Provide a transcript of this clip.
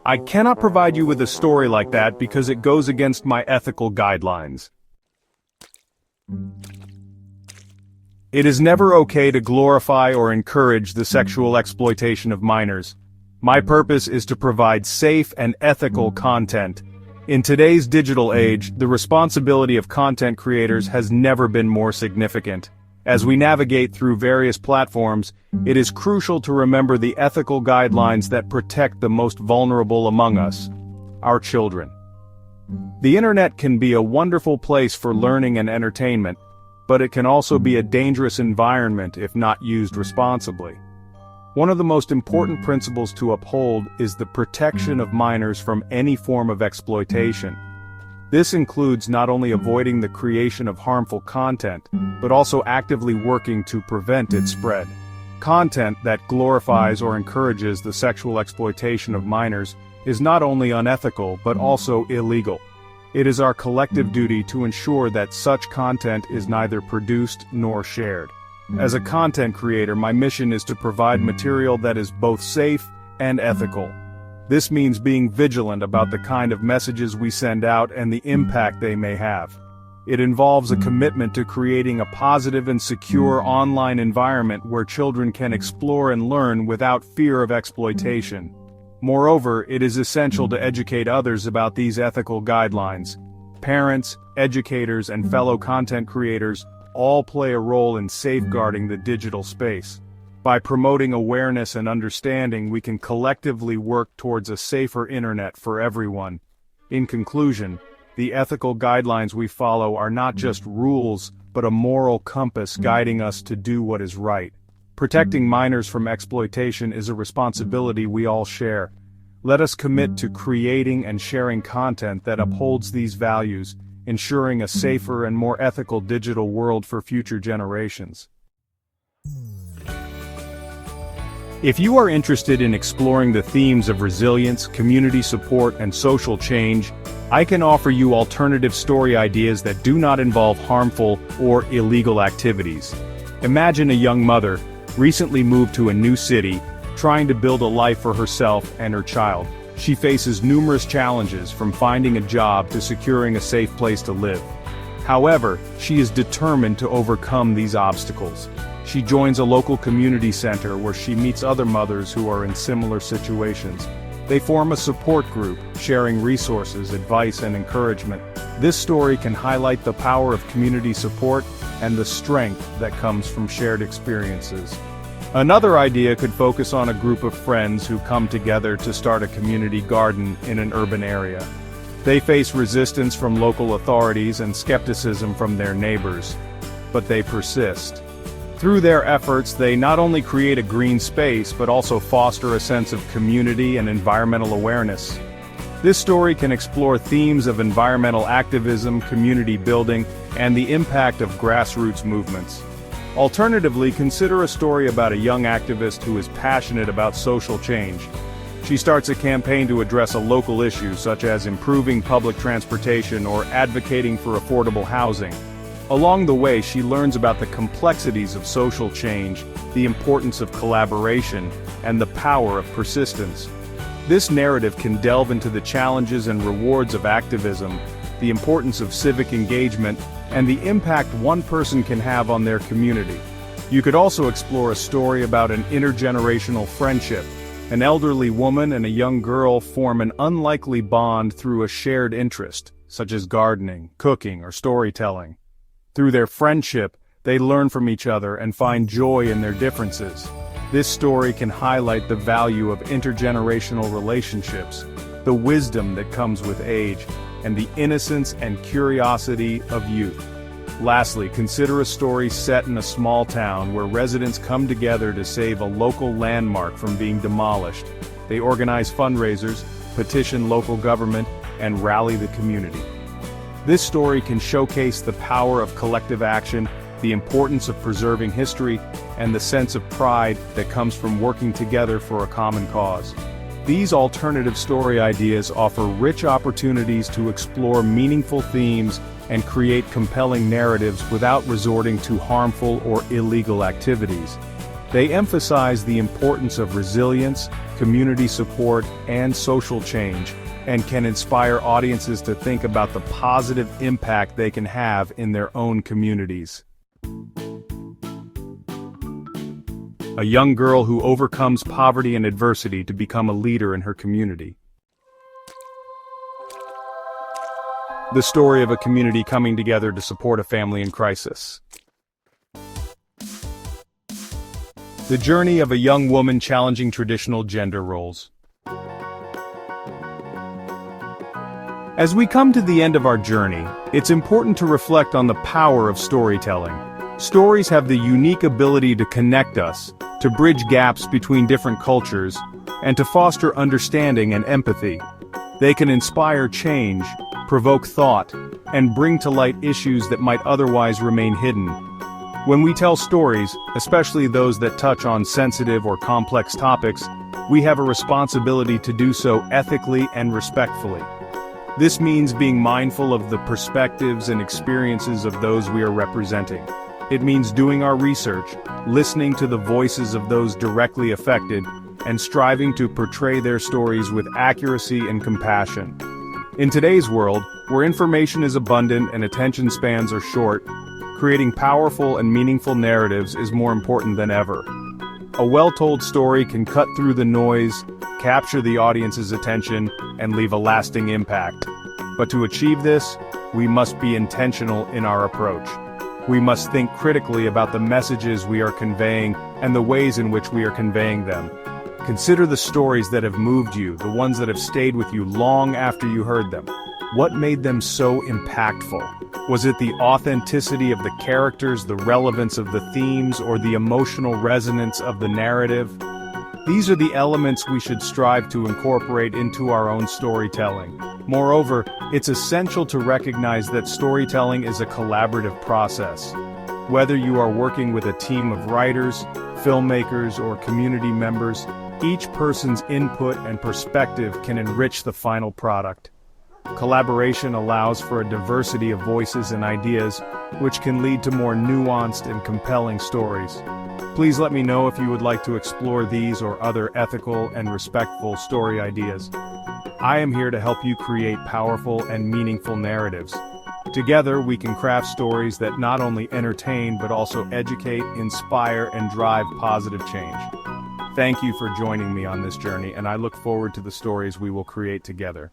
I cannot provide you with a story like that because it goes against my ethical guidelines. It is never okay to glorify or encourage the sexual exploitation of minors. My purpose is to provide safe and ethical content. In today's digital age, the responsibility of content creators has never been more significant. As we navigate through various platforms, it is crucial to remember the ethical guidelines that protect the most vulnerable among us, our children. The internet can be a wonderful place for learning and entertainment, but it can also be a dangerous environment if not used responsibly. One of the most important principles to uphold is the protection of minors from any form of exploitation. This includes not only avoiding the creation of harmful content, but also actively working to prevent its spread. Content that glorifies or encourages the sexual exploitation of minors is not only unethical but also illegal. It is our collective duty to ensure that such content is neither produced nor shared. As a content creator, my mission is to provide material that is both safe and ethical. This means being vigilant about the kind of messages we send out and the impact they may have. It involves a commitment to creating a positive and secure online environment where children can explore and learn without fear of exploitation. Moreover, it is essential to educate others about these ethical guidelines. Parents, educators, and fellow content creators all play a role in safeguarding the digital space. By promoting awareness and understanding, we can collectively work towards a safer internet for everyone. In conclusion, the ethical guidelines we follow are not just rules, but a moral compass guiding us to do what is right. Protecting minors from exploitation is a responsibility we all share. Let us commit to creating and sharing content that upholds these values, ensuring a safer and more ethical digital world for future generations. If you are interested in exploring the themes of resilience, community support, and social change, I can offer you alternative story ideas that do not involve harmful or illegal activities. Imagine a young mother, recently moved to a new city, trying to build a life for herself and her child. She faces numerous challenges, from finding a job to securing a safe place to live. However, she is determined to overcome these obstacles. She joins a local community center where she meets other mothers who are in similar situations. They form a support group, sharing resources, advice, and encouragement. This story can highlight the power of community support and the strength that comes from shared experiences. Another idea could focus on a group of friends who come together to start a community garden in an urban area. They face resistance from local authorities and skepticism from their neighbors, but they persist. Through their efforts, they not only create a green space but also foster a sense of community and environmental awareness. This story can explore themes of environmental activism, community building, and the impact of grassroots movements. Alternatively, consider a story about a young activist who is passionate about social change. She starts a campaign to address a local issue such as improving public transportation or advocating for affordable housing. Along the way, she learns about the complexities of social change, the importance of collaboration, and the power of persistence. This narrative can delve into the challenges and rewards of activism, the importance of civic engagement, and the impact one person can have on their community. You could also explore a story about an intergenerational friendship. An elderly woman and a young girl form an unlikely bond through a shared interest, such as gardening, cooking, or storytelling. Through their friendship, they learn from each other and find joy in their differences. This story can highlight the value of intergenerational relationships, the wisdom that comes with age, and the innocence and curiosity of youth. Lastly, consider a story set in a small town where residents come together to save a local landmark from being demolished. They organize fundraisers, petition local government, and rally the community. This story can showcase the power of collective action, the importance of preserving history, and the sense of pride that comes from working together for a common cause. These alternative story ideas offer rich opportunities to explore meaningful themes and create compelling narratives without resorting to harmful or illegal activities. They emphasize the importance of resilience, community support, and social change, and can inspire audiences to think about the positive impact they can have in their own communities. A young girl who overcomes poverty and adversity to become a leader in her community. The story of a community coming together to support a family in crisis. The journey of a young woman challenging traditional gender roles. As we come to the end of our journey, it's important to reflect on the power of storytelling. Stories have the unique ability to connect us, to bridge gaps between different cultures, and to foster understanding and empathy. They can inspire change, provoke thought, and bring to light issues that might otherwise remain hidden. When we tell stories, especially those that touch on sensitive or complex topics, we have a responsibility to do so ethically and respectfully. This means being mindful of the perspectives and experiences of those we are representing. It means doing our research, listening to the voices of those directly affected, and striving to portray their stories with accuracy and compassion. In today's world, where information is abundant and attention spans are short, creating powerful and meaningful narratives is more important than ever. A well-told story can cut through the noise, capture the audience's attention, and leave a lasting impact. But to achieve this, we must be intentional in our approach. We must think critically about the messages we are conveying and the ways in which we are conveying them. Consider the stories that have moved you, the ones that have stayed with you long after you heard them. What made them so impactful? Was it the authenticity of the characters, the relevance of the themes, or the emotional resonance of the narrative? These are the elements we should strive to incorporate into our own storytelling. Moreover, it's essential to recognize that storytelling is a collaborative process. Whether you are working with a team of writers, filmmakers, or community members, each person's input and perspective can enrich the final product. Collaboration allows for a diversity of voices and ideas, which can lead to more nuanced and compelling stories. Please let me know if you would like to explore these or other ethical and respectful story ideas. I am here to help you create powerful and meaningful narratives. Together, we can craft stories that not only entertain but also educate, inspire, and drive positive change. Thank you for joining me on this journey, and I look forward to the stories we will create together.